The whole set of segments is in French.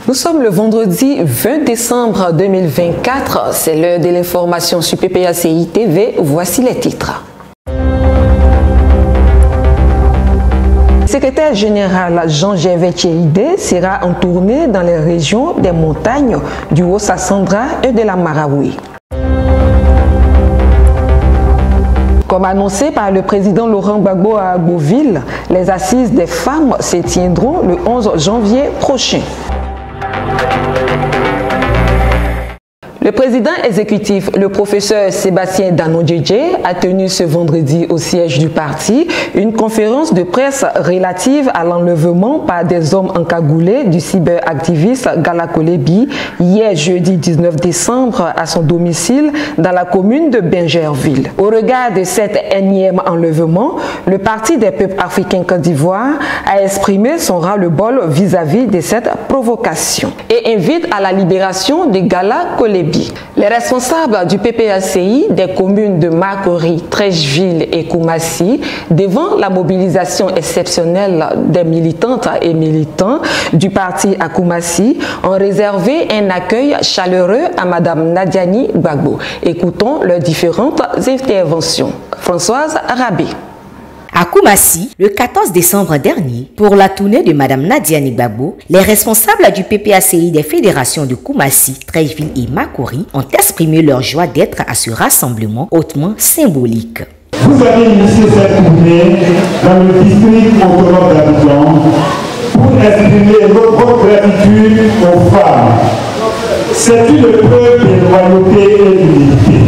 Nous sommes le vendredi 20 décembre 2024. C'est l'heure de l'information sur PPACI TV. Voici les titres. Le secrétaire général Jean-Gervais Tchéidé sera en tournée dans les régions des montagnes du Haut-Sassandra et de la Marawi. Comme annoncé par le président Laurent Gbagbo à Agboville, les assises des femmes se tiendront le 11 janvier prochain. Le président exécutif, le professeur Sébastien Danodjedje, a tenu ce vendredi au siège du parti une conférence de presse relative à l'enlèvement par des hommes encagoulés du cyberactiviste Gala Kolebi hier jeudi 19 décembre à son domicile dans la commune de Bingerville. Au regard de cet énième enlèvement, le Parti des peuples africains Côte d'Ivoire a exprimé son ras-le-bol vis-à-vis de cette provocation et invite à la libération de Gala Kolebi. Les responsables du PPACI des communes de Makori, Trècheville et Koumassi, devant la mobilisation exceptionnelle des militantes et militants du parti à Koumassi, ont réservé un accueil chaleureux à Mme Nadiani Gbagbo. Écoutons leurs différentes interventions. Françoise Rabé. À Koumassi, le 14 décembre dernier, pour la tournée de Mme Nadiani Gbagbo, les responsables du PPACI des fédérations de Koumassi, Trècheville et Makori ont exprimé leur joie d'être à ce rassemblement hautement symbolique. Vous avez initié cette tournée dans le district autonome d'Abidjan pour exprimer votre gratitude aux femmes. C'est une preuve de loyauté et d'unité.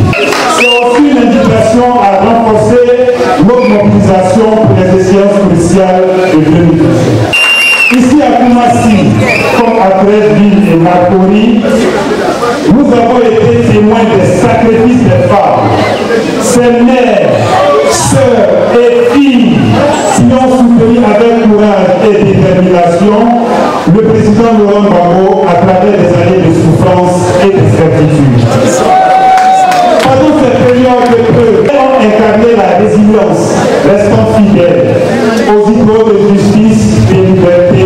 C'est aussi une invitation à renforcer notre mobilisation pour les échéances cruciales de 2017. Ici à Koumassi, comme à Trècheville et Makori, nous avons été témoins des sacrifices des femmes, ces mères, sœurs et filles qui ont soutenu avec courage et détermination le président Laurent Gbagbo à travers des années de souffrance et de certitude. Pendant cette période de preuve, elles ont incarné la résilience, restant fidèles aux idéaux de justice, de liberté,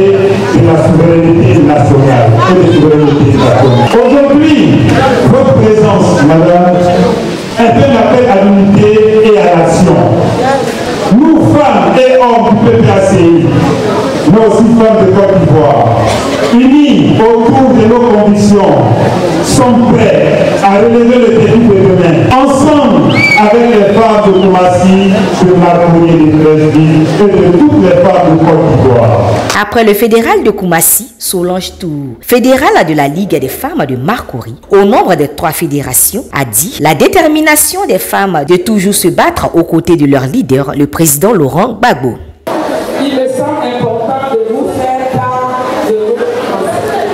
de la souveraineté nationale et de souveraineté nationale. Aujourd'hui, votre présence, madame, est un appel à l'unité et à l'action. Nous, femmes et hommes du PPACI, mais aussi femmes de Côte d'Ivoire, unis autour de nos convictions, sommes prêts à relever le défi de demain. Ensemble, avec les femmes de Koumassi, de Makori et de Trècheville et de toutes les femmes de Côte d'Ivoire. Après le fédéral de Koumassi, Solange Tour, fédéral de la Ligue des femmes de Makori, au nombre des 3 fédérations, a dit la détermination des femmes de toujours se battre aux côtés de leur leader, le président Laurent Gbagbo. Il me semble important de vous faire part de notre pensée.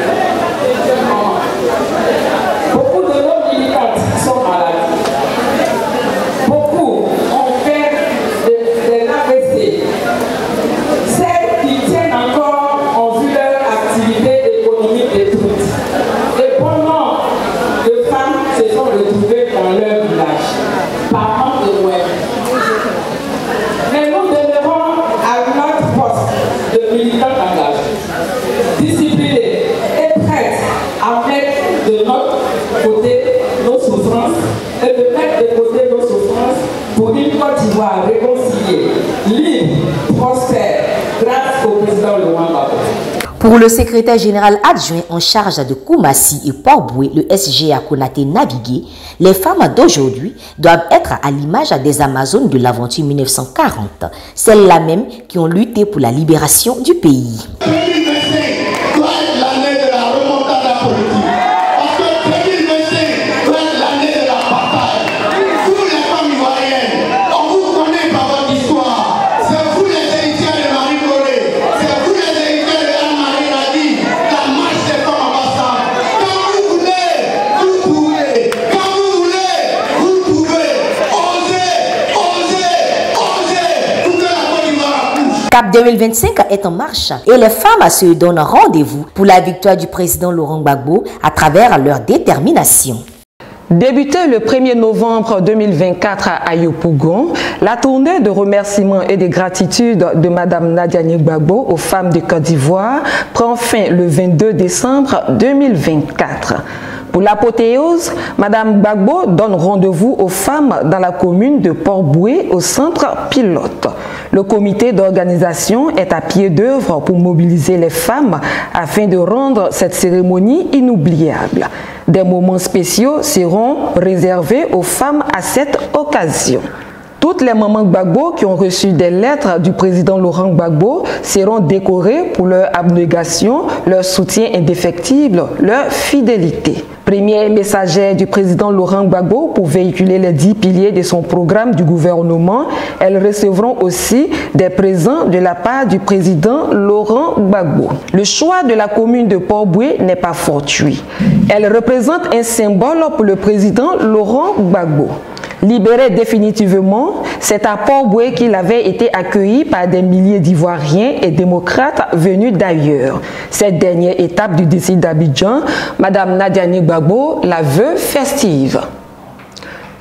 Beaucoup de nos militantes sont malades. Beaucoup ont fait des AVC. Celles qui tiennent encore ont vu leur activité économique détruite. Et pendant de femmes se sont retrouvées dans leur village, par manque de moyens. Mais nous demeurons à notre poste de militants engagés, disciplinés et prêts à mettre de notre côté nos souffrances et de mettre de côté nos souffrances pour une Côte d'Ivoire réconciliée, libre, prospère, grâce au président Laurent Gbagbo. Pour le secrétaire général adjoint en charge de Koumassi et Port-Boué, le SGA Konaté Navigué, les femmes d'aujourd'hui doivent être à l'image des Amazones de l'aventure 1940, celles-là même qui ont lutté pour la libération du pays. 2025 doit être l'année de la remontada politique. Parce que 2025 doit être l'année de la bataille. Vous les femmes ivoiriennes, on vous connaît par votre histoire. C'est vous les héritiers de Marie Corée. C'est vous les héritiers de Anne-Marie Radi. La marche des femmes ambassadeurs. Quand vous voulez, vous pouvez. Quand vous voulez, vous pouvez. Osez, osez, osez pour que la Côte d'Ivoire accouche. CAP 2025 est en marche et les femmes se donnent rendez-vous pour la victoire du président Laurent Gbagbo à travers leur détermination. Débutée le 1er novembre 2024 à Yopougon, la tournée de remerciements et de gratitude de Mme Nadiani Gbagbo aux femmes de Côte d'Ivoire prend fin le 22 décembre 2024. Pour l'apothéose, Mme Gbagbo donne rendez-vous aux femmes dans la commune de Port-Boué au centre pilote. Le comité d'organisation est à pied d'œuvre pour mobiliser les femmes afin de rendre cette cérémonie inoubliable. Des moments spéciaux seront réservés aux femmes à cette occasion. Toutes les mamans Gbagbo qui ont reçu des lettres du président Laurent Gbagbo seront décorées pour leur abnégation, leur soutien indéfectible, leur fidélité. Première messagère du président Laurent Gbagbo pour véhiculer les 10 piliers de son programme du gouvernement, elles recevront aussi des présents de la part du président Laurent Gbagbo. Le choix de la commune de Port-Boué n'est pas fortuit. Elle représente un symbole pour le président Laurent Gbagbo. Libéré définitivement, c'est à Port-Boué qu'il avait été accueilli par des milliers d'Ivoiriens et démocrates venus d'ailleurs. Cette dernière étape du décès d'Abidjan, Mme Nadiani Gbagbo la veut festive.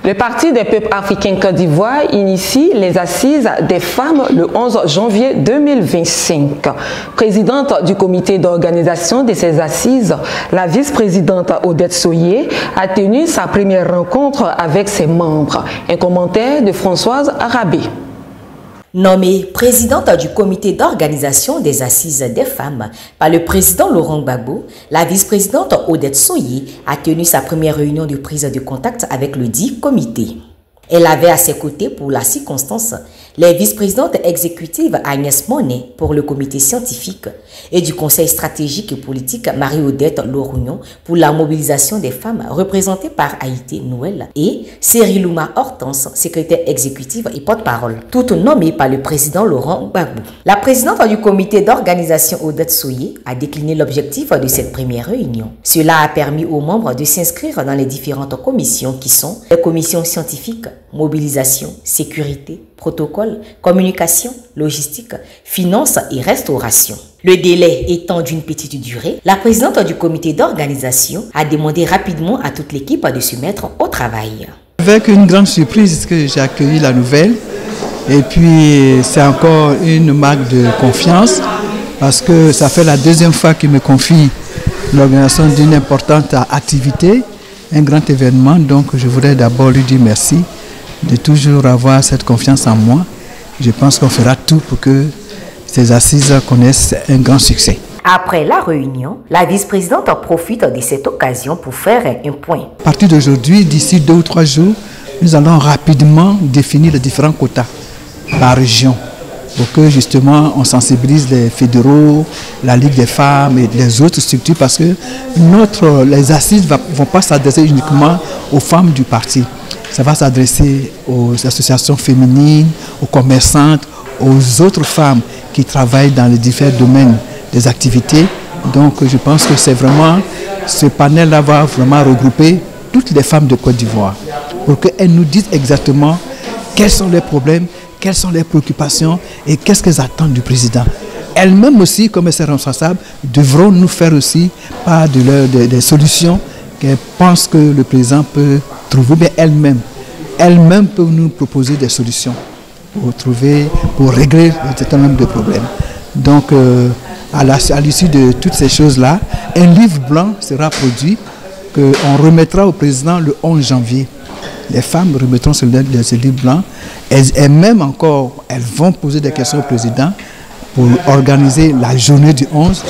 Le Parti des peuples africains Côte d'Ivoire initie les assises des femmes le 11 janvier 2025. Présidente du comité d'organisation de ces assises, la vice-présidente Odette Soye a tenu sa première rencontre avec ses membres. Un commentaire de Françoise Arabé. Nommée présidente du comité d'organisation des assises des femmes par le président Laurent Gbagbo, la vice-présidente Odette Soye a tenu sa première réunion de prise de contact avec le dit comité. Elle avait à ses côtés pour la circonstance les vice-présidentes exécutives Agnès Monet pour le comité scientifique et du conseil stratégique et politique Marie-Odette Lorugnon pour la mobilisation des femmes représentées par Haïté Noël et Cérilouma Hortense, secrétaire exécutive et porte-parole, toutes nommées par le président Laurent Gbagbo. La présidente du comité d'organisation Odette Soye a décliné l'objectif de cette première réunion. Cela a permis aux membres de s'inscrire dans les différentes commissions qui sont les commissions scientifiques, mobilisation, sécurité, protocole, communication, logistique, finance et restauration. Le délai étant d'une petite durée, la présidente du comité d'organisation a demandé rapidement à toute l'équipe de se mettre au travail. Avec une grande surprise que j'ai accueilli la nouvelle, et puis c'est encore une marque de confiance parce que ça fait la deuxième fois qu'il me confie l'organisation d'une importante activité, un grand événement, donc je voudrais d'abord lui dire merci de toujours avoir cette confiance en moi. Je pense qu'on fera tout pour que ces assises connaissent un grand succès. Après la réunion, la vice-présidente profite de cette occasion pour faire un point. À partir d'aujourd'hui, d'ici 2 ou 3 jours, nous allons rapidement définir les différents quotas par région pour que justement on sensibilise les fédéraux, la Ligue des femmes et les autres structures parce que les assises ne vont pas s'adresser uniquement aux femmes du parti. Ça va s'adresser aux associations féminines, aux commerçantes, aux autres femmes qui travaillent dans les différents domaines des activités. Donc je pense que c'est vraiment, ce panel-là va vraiment regrouper toutes les femmes de Côte d'Ivoire pour qu'elles nous disent exactement quels sont les problèmes, quelles sont les préoccupations et qu'est-ce qu'elles attendent du président. Elles-mêmes aussi, comme elles sont responsables, devront nous faire aussi part des solutions qu'elles pensent que le président peut trouver, mais elles-mêmes peuvent nous proposer des solutions pour régler un certain nombre de problèmes. Donc, à l'issue de toutes ces choses-là, un livre blanc sera produit qu'on remettra au président le 11 janvier. Les femmes remettront ce livre blanc. Et même encore, elles vont poser des questions au président pour organiser la journée du 11.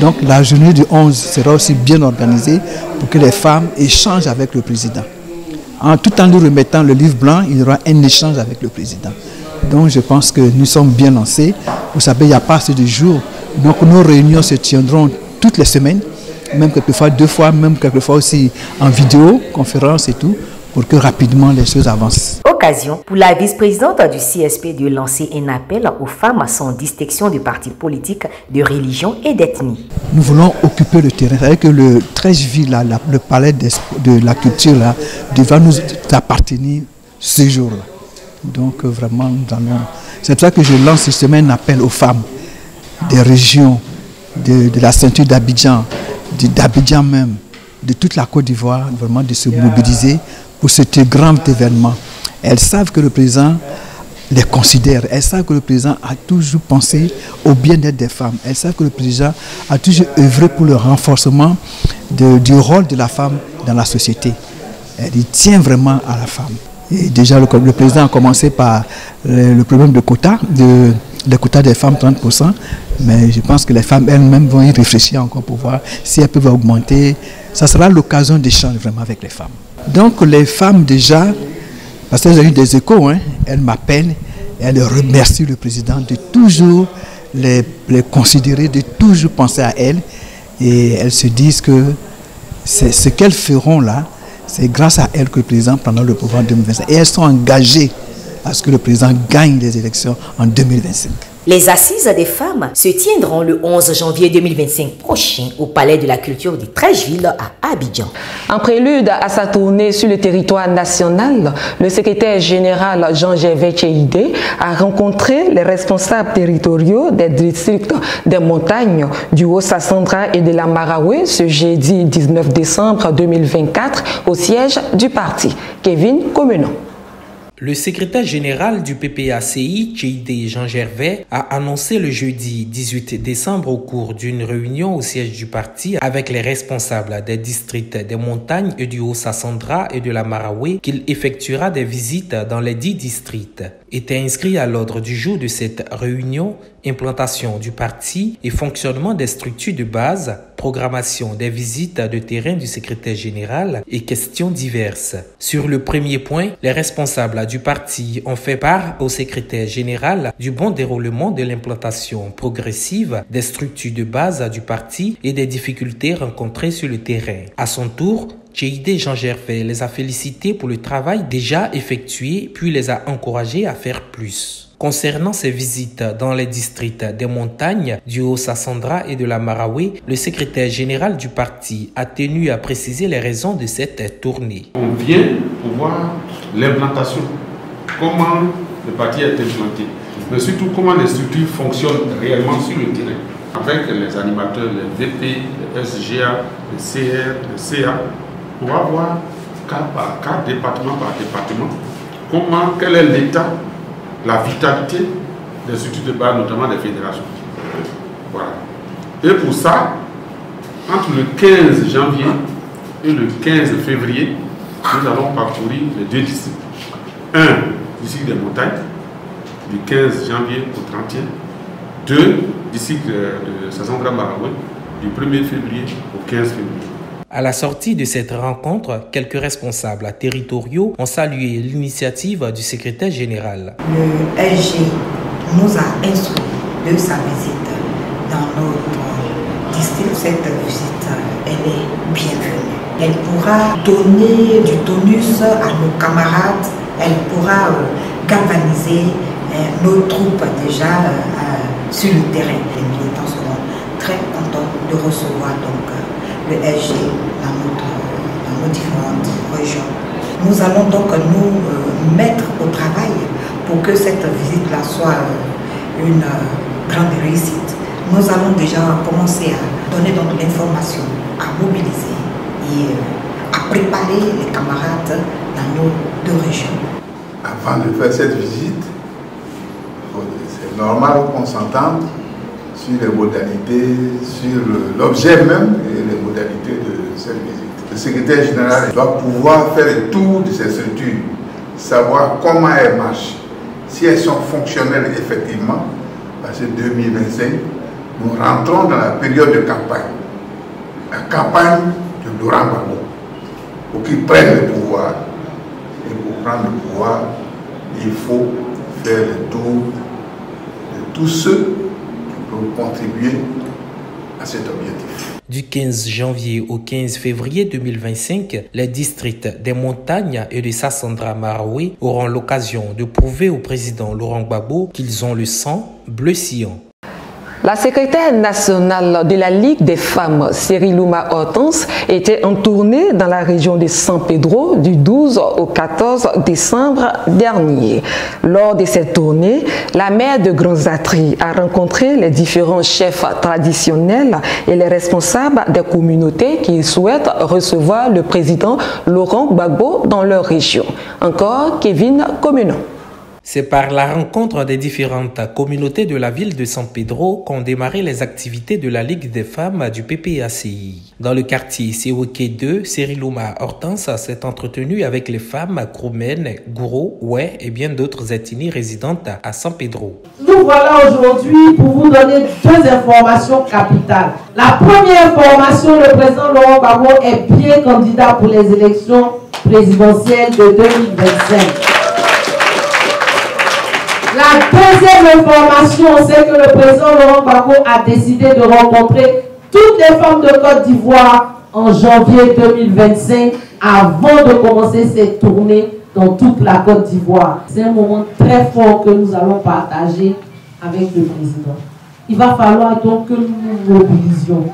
Donc la journée du 11 sera aussi bien organisée pour que les femmes échangent avec le président. Tout en nous remettant le livre blanc, il y aura un échange avec le président. Donc je pense que nous sommes bien lancés. Vous savez, il n'y a pas assez de jours. Donc nos réunions se tiendront toutes les semaines, même quelquefois 2 fois, même quelquefois aussi en vidéoconférence et tout, pour que rapidement les choses avancent. Occasion pour la vice-présidente du CSP de lancer un appel aux femmes sans distinction de partis politiques, de religion et d'ethnie. Nous voulons occuper le terrain. C'est-à-dire que le 13 juillet, le palais de la culture là, devra nous appartenir ce jour-là. Donc vraiment, c'est pour ça que je lance cette semaine un appel aux femmes des régions, de la ceinture d'Abidjan, d'Abidjan même, de toute la Côte d'Ivoire, vraiment de se mobiliser pour ce grand événement. Elles savent que le président les considère. Elles savent que le président a toujours pensé au bien-être des femmes. Elles savent que le président a toujours œuvré pour le renforcement du rôle de la femme dans la société. Il tient vraiment à la femme. Et déjà, le président a commencé par le problème de quota, des quotas des femmes 30%, mais je pense que les femmes elles-mêmes vont y réfléchir encore pour voir si elles peuvent augmenter. Ça sera l'occasion d'échanger vraiment avec les femmes. Donc les femmes déjà, parce qu'elles ont eu des échos, elles m'appellent et elles remercient le président de toujours les considérer, de toujours penser à elles. Et elles se disent que ce qu'elles feront là, c'est grâce à elles que le président prendra le pouvoir en 2025. Et elles sont engagées à ce que le président gagne les élections en 2025. Les assises des femmes se tiendront le 11 janvier 2025 prochain au Palais de la Culture de Treichville à Abidjan. En prélude à sa tournée sur le territoire national, le secrétaire général Jean-Gervais Tcheidé a rencontré les responsables territoriaux des districts des montagnes du Haut-Sassandra et de la Maraoué ce jeudi 19 décembre 2024 au siège du parti. Kevin Comenon. Le secrétaire général du PPACI, Tcheidé Jean-Gervais, a annoncé le jeudi 18 décembre au cours d'une réunion au siège du parti avec les responsables des districts des montagnes et du Haut-Sassandra et de la Maraoué qu'il effectuera des visites dans les 10 districts. Était inscrit à l'ordre du jour de cette réunion implantation du parti et fonctionnement des structures de base, programmation des visites de terrain du secrétaire général et questions diverses. Sur le premier point, les responsables du parti ont fait part au secrétaire général du bon déroulement de l'implantation progressive des structures de base du parti et des difficultés rencontrées sur le terrain. À son tour, Tcheidé Jean-Gervais les a félicités pour le travail déjà effectué puis les a encouragés à faire plus. Concernant ces visites dans les districts des montagnes, du Haut-Sassandra et de la Maraoué, le secrétaire général du parti a tenu à préciser les raisons de cette tournée. On vient pour voir l'implantation, comment le parti est implanté, mais surtout comment les structures fonctionnent réellement sur le terrain, avec les animateurs, les VP, les SGA, les CR, les CA, pour voir cas par cas, département par département, quel est l'état, la vitalité des structures de base, notamment des fédérations. Voilà. Et pour ça, entre le 15 janvier et le 15 février, nous allons parcourir les 2 districts. Un, district des montagnes, du 15 janvier au 31. 2, district de Sassandra Maraoué, du 1er février au 15 février. À la sortie de cette rencontre, quelques responsables territoriaux ont salué l'initiative du secrétaire général. Le SG nous a instruit de sa visite dans notre district. Cette visite, elle est bienvenue. Elle pourra donner du tonus à nos camarades, elle pourra galvaniser nos troupes déjà sur le terrain. Les militants seront très contents de recevoir donc le SG dans nos différentes régions. Nous allons donc nous mettre au travail pour que cette visite-là soit une grande réussite. Nous allons déjà commencer à donner donc l'information, à mobiliser et à préparer les camarades dans nos 2 régions. Avant de faire cette visite, c'est normal qu'on s'entende sur les modalités, sur l'objet même et les modalités de cette visite. Le secrétaire général doit pouvoir faire le tour de ces structures, savoir comment elles marchent, si elles sont fonctionnelles effectivement, parce que 2025, nous rentrons dans la période de campagne. La campagne de Laurent Gbagbo, pour qu'il prenne le pouvoir. Et pour prendre le pouvoir, il faut faire le tour de tous ceux pour contribuer à cet objectif. Du 15 janvier au 15 février 2025, les districts des montagnes et de Sassandra Maraoué auront l'occasion de prouver au président Laurent Gbagbo qu'ils ont le sang bleu sillon. La secrétaire nationale de la Ligue des femmes, Cerilouma Hortense, était en tournée dans la région de San Pedro du 12 au 14 décembre dernier. Lors de cette tournée, la maire de Grand-Zatri a rencontré les différents chefs traditionnels et les responsables des communautés qui souhaitent recevoir le président Laurent Gbagbo dans leur région. Encore Kevin Comenon. C'est par la rencontre des différentes communautés de la ville de San Pedro qu'ont démarré les activités de la Ligue des femmes du PPACI. Dans le quartier Sewoke 2, Cerilouma Hortense s'est entretenue avec les femmes Kroumen, Gouro, Oué et bien d'autres ethnies résidentes à San Pedro. Nous voilà aujourd'hui pour vous donner deux informations capitales. La première information, le président Laurent Gbagbo est bien candidat pour les élections présidentielles de 2025. La deuxième information, c'est que le président Laurent Gbagbo a décidé de rencontrer toutes les femmes de Côte d'Ivoire en janvier 2025 avant de commencer cette tournée dans toute la Côte d'Ivoire. C'est un moment très fort que nous allons partager avec le président. Il va falloir donc que nous nous mobilisions.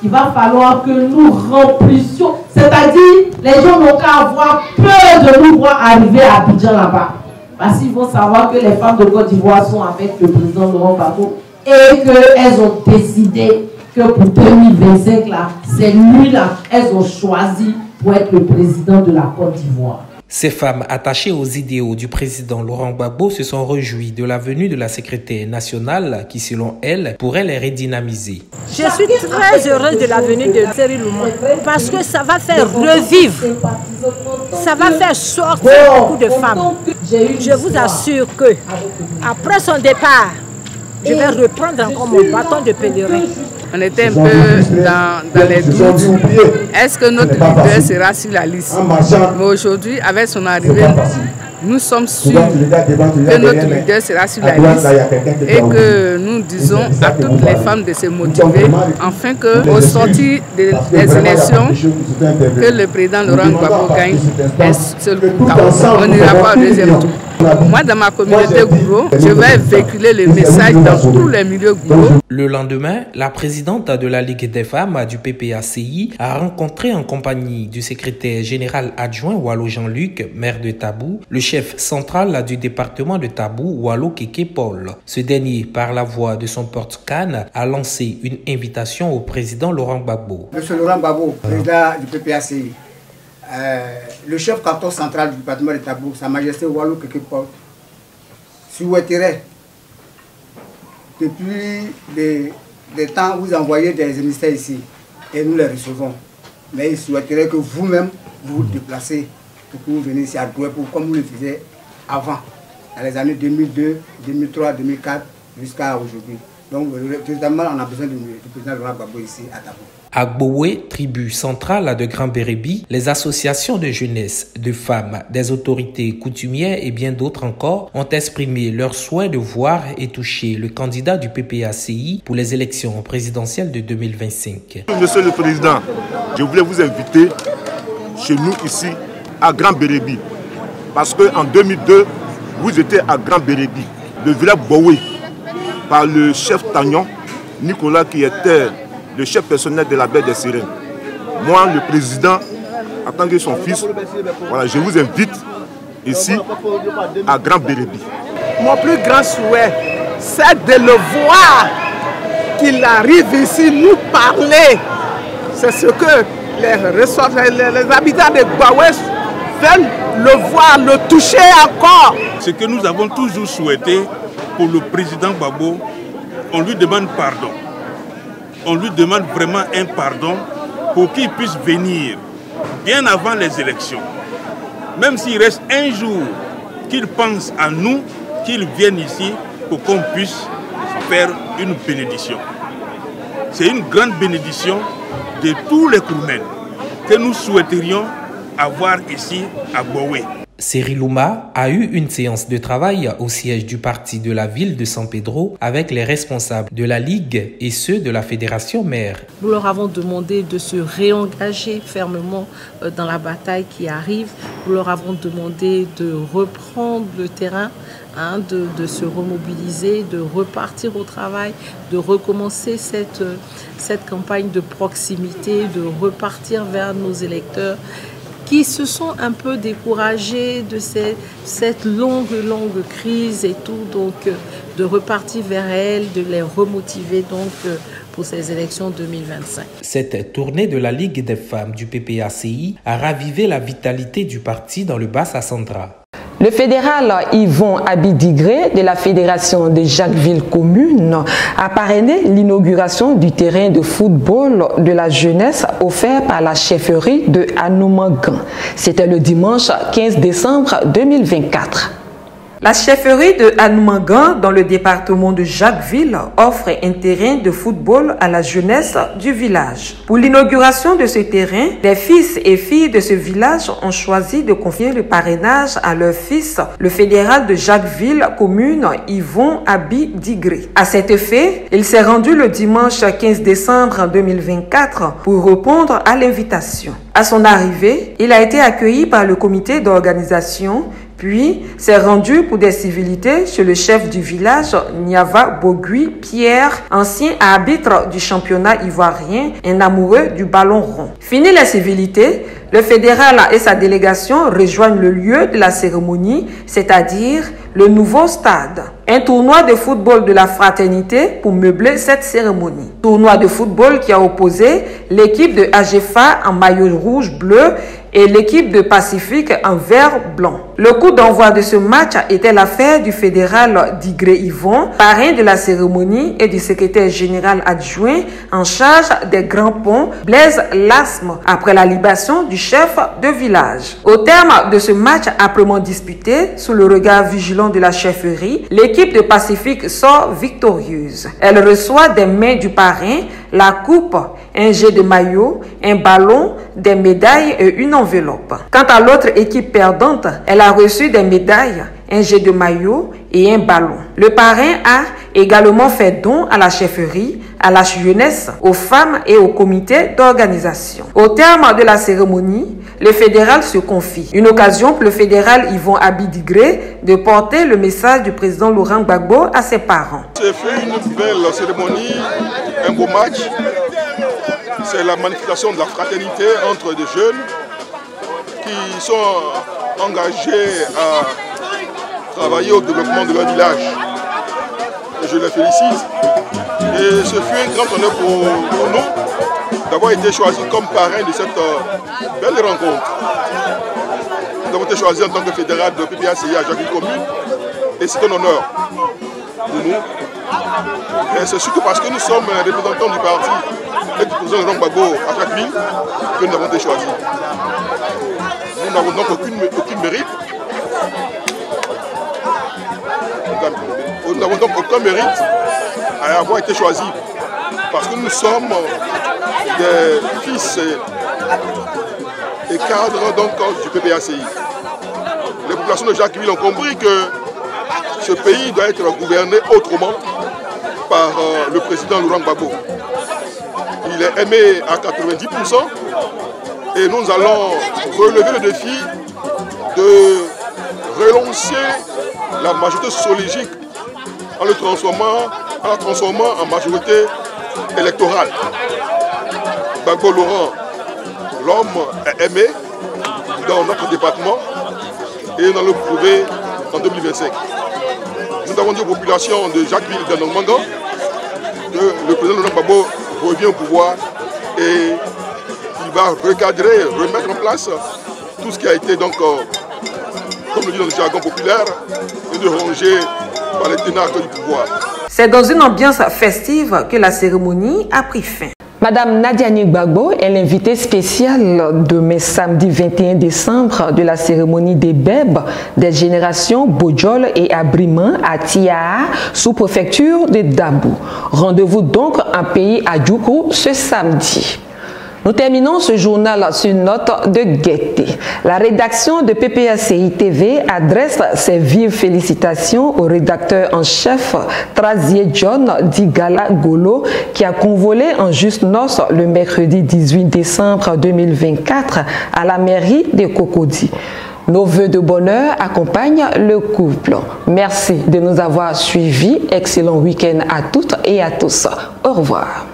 Il va falloir que nous remplissions. C'est-à-dire, les gens n'ont qu'à avoir peur de nous voir arriver à Abidjan là-bas. Parce qu'ils vont savoir que les femmes de Côte d'Ivoire sont avec le président Laurent Gbagbo et qu'elles ont décidé que pour 2025, là, c'est lui-là, elles ont choisi pour être le président de la Côte d'Ivoire. Ces femmes attachées aux idéaux du président Laurent Gbagbo se sont réjouies de la venue de la secrétaire nationale qui, selon elle, pourrait les redynamiser. Je suis très heureuse de la venue de Cerilouma parce que ça va faire revivre, ça va faire sortir beaucoup de femmes. Je vous assure que après son départ, je vais reprendre encore mon bâton de pèlerin. On était un peu dans les doutes. Est-ce que notre leader sera sur la liste? Mais aujourd'hui, avec son arrivée, nous sommes sûrs que notre leader sera sur la liste et que nous disons à toutes les femmes de se motiver afin qu'au sortir des élections, que le président Laurent Gbagbo gagne un seul coup. On n'ira pas au deuxième tour. Moi, dans ma communauté Gouro, je vais véhiculer le message dans tous les milieux Gouro. Le lendemain, la présidente de la Ligue des femmes du PPACI a rencontré en compagnie du secrétaire général adjoint Wallo Jean-Luc, maire de Tabou, le chef central du département de Tabou, Wallo Keke Paul. Ce dernier, par la voix de son porte-canne, a lancé une invitation au président Laurent Gbagbo. Monsieur Laurent Gbagbo, président du PPACI, le chef canton central du département de Tabou, Sa Majesté Wallo Keke Paul, souhaiterait, depuis les temps où vous envoyez des émissaires ici, et nous les recevons, mais il souhaiterait que vous-même vous vous déplacez pour que vous veniez ici à Douai, comme vous le faisiez avant, dans les années 2002, 2003, 2004, jusqu'à aujourd'hui. Donc, véritablement, on a besoin du président Laurent Gbagbo ici à Tabou. À Gbowé, tribu centrale de Grand Bérébi, les associations de jeunesse, de femmes, des autorités coutumières et bien d'autres encore ont exprimé leur souhait de voir et toucher le candidat du PPACI pour les élections présidentielles de 2025. Monsieur le Président, je voulais vous inviter chez nous ici à Grand Bérébi parce qu'en 2002, vous étiez à Grand Bérébi, le village Gbowé, par le chef Tagnon, Nicolas qui était le chef personnel de la baie des Sirènes. Moi, le président, en tant que son fils, voilà, je vous invite ici à Grand Bérébi. Mon plus grand souhait, c'est de le voir, qu'il arrive ici nous parler. C'est ce que les habitants de Gbowé veulent le voir, le toucher encore. Ce que nous avons toujours souhaité pour le président Gbagbo, on lui demande pardon. On lui demande vraiment un pardon pour qu'il puisse venir bien avant les élections. Même s'il reste un jour, qu'il pense à nous, qu'il vienne ici pour qu'on puisse faire une bénédiction. C'est une grande bénédiction de tous les Kroumen que nous souhaiterions avoir ici à Gbowé. Cyril Ouma a eu une séance de travail au siège du parti de la ville de San Pedro avec les responsables de la Ligue et ceux de la Fédération mère. Nous leur avons demandé de se réengager fermement dans la bataille qui arrive. Nous leur avons demandé de reprendre le terrain, de se remobiliser, de repartir au travail, de recommencer cette campagne de proximité, de repartir vers nos électeurs qui se sont un peu découragés de cette longue crise et tout, donc de repartir vers elles, de les remotiver donc pour ces élections 2025. Cette tournée de la Ligue des femmes du PPACI a ravivé la vitalité du parti dans le Bassa-Central. Le fédéral Yvon Abidigré de la Fédération de Jacquesville Commune a parrainé l'inauguration du terrain de football de la jeunesse offert par la chefferie de Anoumangan. C'était le dimanche 15 décembre 2024. La chefferie de Anoumangan dans le département de Jacquesville offre un terrain de football à la jeunesse du village. Pour l'inauguration de ce terrain, les fils et filles de ce village ont choisi de confier le parrainage à leur fils, le fédéral de Jacquesville Commune, Yvon Abidigré. À cet effet, il s'est rendu le dimanche 15 décembre 2024 pour répondre à l'invitation. À son arrivée, il a été accueilli par le comité d'organisation, puis s'est rendu pour des civilités chez le chef du village, Niava Bogui Pierre, ancien arbitre du championnat ivoirien, un amoureux du ballon rond. Fini les civilités, le fédéral et sa délégation rejoignent le lieu de la cérémonie, c'est-à-dire le nouveau stade. Un tournoi de football de la fraternité pour meubler cette cérémonie. Tournoi de football qui a opposé l'équipe de AGFA en maillot rouge-bleu et l'équipe de Pacifique en vert-blanc. Le coup d'envoi de ce match était l'affaire du fédéral Digré Yvon, parrain de la cérémonie, et du secrétaire général adjoint en charge des grands ponts, Blaise Lasme, après la libération du chef de village. Au terme de ce match âprement disputé, sous le regard vigilant de la chefferie, l'équipe de Pacifique sort victorieuse. Elle reçoit des mains du parrain la coupe, un jet de maillot, un ballon, des médailles et une enveloppe. Quant à l'autre équipe perdante, elle a reçu des médailles, un jet de maillot et un ballon. Le parrain a également fait don à la chefferie, à la jeunesse, aux femmes et au comité d'organisation. Au terme de la cérémonie, le fédéral se confie. Une occasion pour le fédéral Yvon Abidigré de porter le message du président Laurent Gbagbo à ses parents. C'est fait une belle cérémonie, un beau match. C'est la manifestation de la fraternité entre des jeunes qui sont engagés à travailler au développement de leur village. Et je les félicite. Et ce fut un grand honneur pour nous d'avoir été choisis comme parrain de cette belle rencontre. Nous avons été choisis en tant que fédéral de PPACI à Jacquesville Commune. Et c'est un honneur pour nous. Et c'est surtout parce que nous sommes représentants du parti et du président Laurent Gbagbo à Jacquesville que nous avons été choisis. Nous n'avons donc aucun mérite. Nous n'avons donc aucun mérite à avoir été choisis parce que nous sommes des fils et cadres donc, du PPACI. Les populations de Jacquesville ont compris que ce pays doit être gouverné autrement par le président Laurent Gbagbo. Il est aimé à 90% et nous allons relever le défi de relancer la majorité sociologique en la transformant en majorité électorale. Gbagbo Laurent, l'homme est aimé dans notre département et nous allons le prouver en 2025. Nous avons dit aux populations de Jacquesville et d'Anoumangan que le président Laurent Gbagbo revient au pouvoir et il va recadrer, remettre en place tout ce qui a été donc, comme le dit dans le jargon populaire, et de ranger par les ténors du pouvoir. C'est dans une ambiance festive que la cérémonie a pris fin. Madame Nadia Gbagbo est l'invitée spéciale demain samedi 21 décembre de la cérémonie des bèbes des générations Bojol et Abriman à Tiaa, sous-préfecture de Dabou. Rendez-vous donc en pays à Djoukou ce samedi. Nous terminons ce journal sur une note de gaieté. La rédaction de PPACI TV adresse ses vives félicitations au rédacteur en chef Trazier John Digala Golo qui a convolé en juste noces le mercredi 18 décembre 2024 à la mairie de Cocody. Nos vœux de bonheur accompagnent le couple. Merci de nous avoir suivis. Excellent week-end à toutes et à tous. Au revoir.